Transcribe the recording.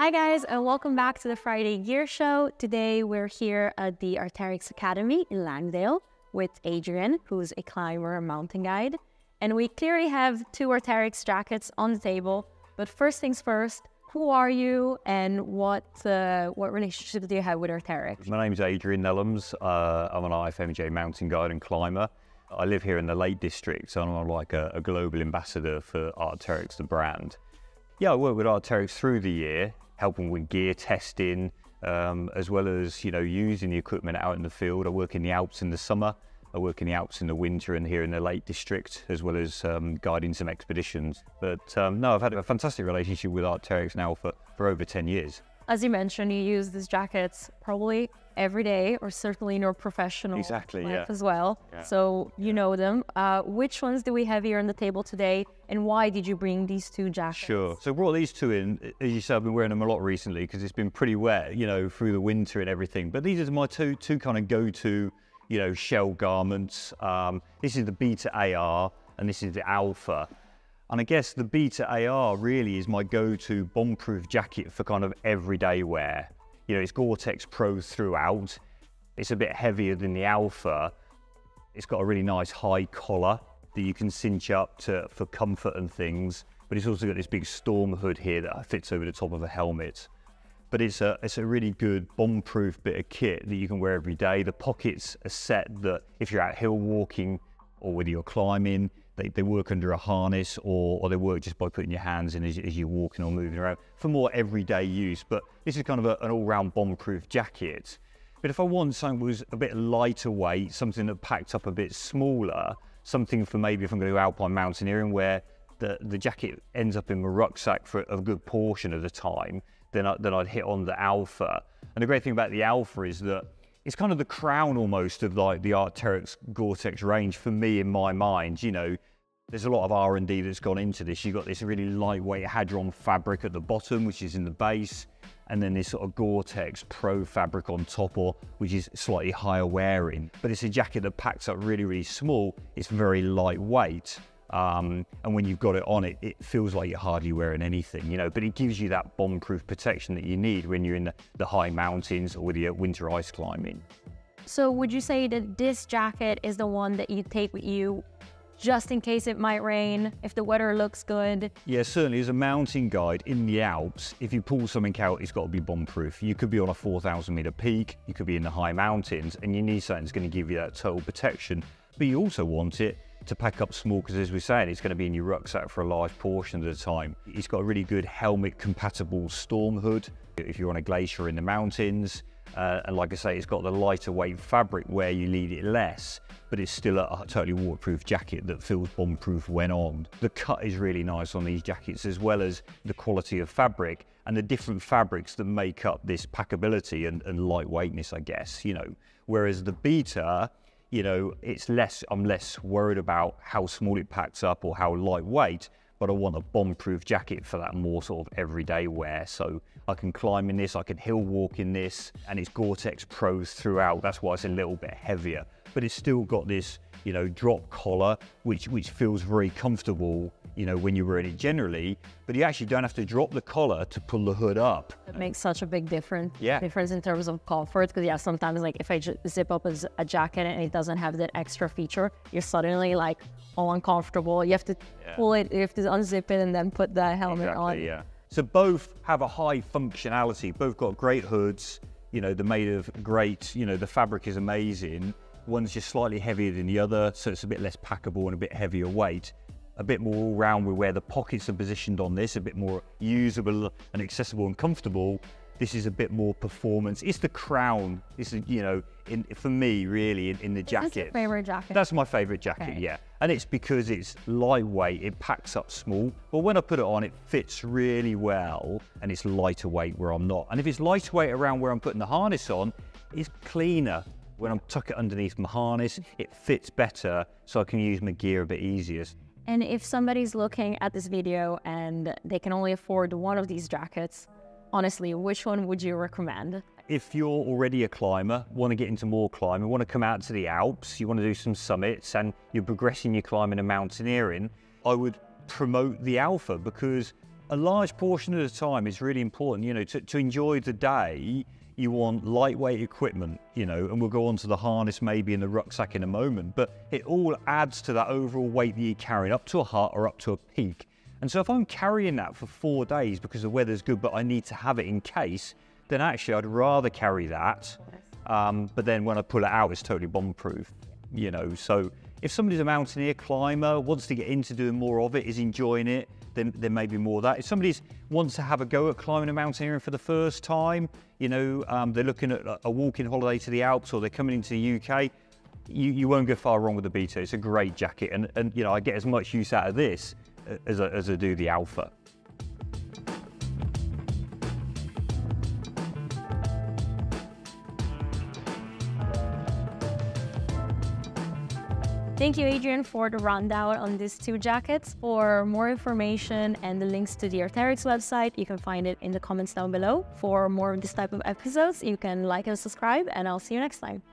Hi guys, and welcome back to the Friday Gear Show. Today we're here at the Arc'teryx Academy in Langdale with Adrian, who's a climber and mountain guide. And we clearly have two Arc'teryx jackets on the table. But first things first, who are you and what relationship do you have with Arc'teryx? My name's Adrian Nelhams. I'm an IFMJ mountain guide and climber. I live here in the Lake District, so I'm like a global ambassador for Arc'teryx, the brand. Yeah, I work with Arc'teryx through the year, helping with gear testing, as well as, using the equipment out in the field. I work in the Alps in the summer, I work in the Alps in the winter and here in the Lake District, as well as guiding some expeditions. But no, I've had a fantastic relationship with Arc'teryx now for over 10 years. As you mentioned, you use these jackets probably every day, or certainly in your professional life as well. Yeah. So you know them. Which ones do we have here on the table today, and why did you bring these two jackets? Sure. So I brought these two in. As you said, I've been wearing them a lot recently because it's been pretty wet, through the winter and everything. But these are my two kind of go-to, shell garments. This is the Beta AR and this is the Alpha. And I guess the Beta AR really is my go-to bomb-proof jacket for kind of everyday wear. It's Gore-Tex Pro throughout. It's a bit heavier than the Alpha. It's got a really nice high collar that you can cinch up for comfort and things. But it's also got this big storm hood here that fits over the top of a helmet. But it's a really good bomb-proof bit of kit that you can wear every day. The pockets are set that if you're out hill walking or whether you're climbing, they work under a harness or they work just by putting your hands in as you're walking or moving around for more everyday use. But this is kind of an all-round bomb-proof jacket. But if I want something that was a bit lighter weight, something that packed up a bit smaller, something for maybe if I'm going to go alpine mountaineering where the jacket ends up in my rucksack for a good portion of the time, then I'd hit on the Alpha. And the great thing about the Alpha is that it's kind of the crown almost of like the Arc'teryx Gore-Tex range for me in my mind. There's a lot of R&D that's gone into this. You've got this really lightweight Hadron fabric at the bottom, which is in the base, and then this sort of Gore-Tex Pro fabric on top, which is slightly higher wearing. But it's a jacket that packs up really, really small. It's very lightweight. And when you've got it on, it feels like you're hardly wearing anything, but it gives you that bomb-proof protection that you need when you're in the high mountains or with your winter ice climbing. So would you say that this jacket is the one that you take with you just in case it might rain, if the weather looks good? Yeah, certainly as a mountain guide in the Alps, if you pull something out, it's got to be bomb-proof. You could be on a 4,000 meter peak, you could be in the high mountains, and you need something that's going to give you that total protection. But you also want it to pack up small, because as we're saying, it's going to be in your rucksack for a large portion of the time. It's got a really good helmet-compatible storm hood if you're on a glacier in the mountains. And like I say, it's got the lighter weight fabric where you need it less, but it's still a totally waterproof jacket that feels bomb-proof when on. The cut is really nice on these jackets, as well as the quality of fabric and the different fabrics that make up this packability and lightweightness, I guess, Whereas the Beta, I'm less worried about how small it packs up or how lightweight, but I want a bomb-proof jacket for that more sort of everyday wear. So I can climb in this, I can hill walk in this, and it's Gore-Tex Pros throughout. That's why it's a little bit heavier, but it's still got this, drop collar, which feels very comfortable, when you're wearing it generally, but you actually don't have to drop the collar to pull the hood up. It makes such a big difference. Yeah. Difference in terms of comfort, because sometimes like if I zip up a jacket and it doesn't have that extra feature, you're suddenly like all uncomfortable. You have to pull it, you have to unzip it and then put the helmet on. Yeah. So both have a high functionality, both got great hoods, they're made of great, the fabric is amazing. One's just slightly heavier than the other, so it's a bit less packable and a bit heavier weight. A bit more all-round with where the pockets are positioned on this, a bit more usable and accessible and comfortable. This is a bit more performance. It's the crown. This is, for me, really, in the jacket. That's your favorite jacket? That's my favorite jacket, okay. Yeah. And it's because it's lightweight, it packs up small. But when I put it on, it fits really well, and it's lighter weight where I'm not. And if it's lighter weight around where I'm putting the harness on, it's cleaner. When I'm tuck it underneath my harness, it fits better, so I can use my gear a bit easier. And if somebody's looking at this video and they can only afford one of these jackets, honestly, which one would you recommend? If you're already a climber, want to get into more climbing, want to come out to the Alps, you want to do some summits, and you're progressing your climbing and mountaineering, I would promote the Alpha because a large portion of the time is really important. You know, to enjoy the day, you want lightweight equipment, you know, and we'll go on to the harness maybe in the rucksack in a moment, but it all adds to that overall weight that you're carrying up to a hut or up to a peak. And so if I'm carrying that for 4 days because the weather's good, but I need to have it in case, then actually I'd rather carry that. But then when I pull it out, it's totally bomb-proof, you know. So if somebody's a mountaineer, climber, wants to get into doing more of it, is enjoying it, then there may be more of that. If somebody wants to have a go at climbing and mountaineering for the first time, you know, they're looking at a walking holiday to the Alps or they're coming into the UK, you won't go far wrong with the Beta. It's a great jacket, and you know, I get as much use out of this as I do the Alpha. Thank you, Adrian, for the rundown on these 2 jackets. For more information and the links to the Arc'teryx website, you can find it in the comments down below. For more of this type of episodes, you can like and subscribe, and I'll see you next time.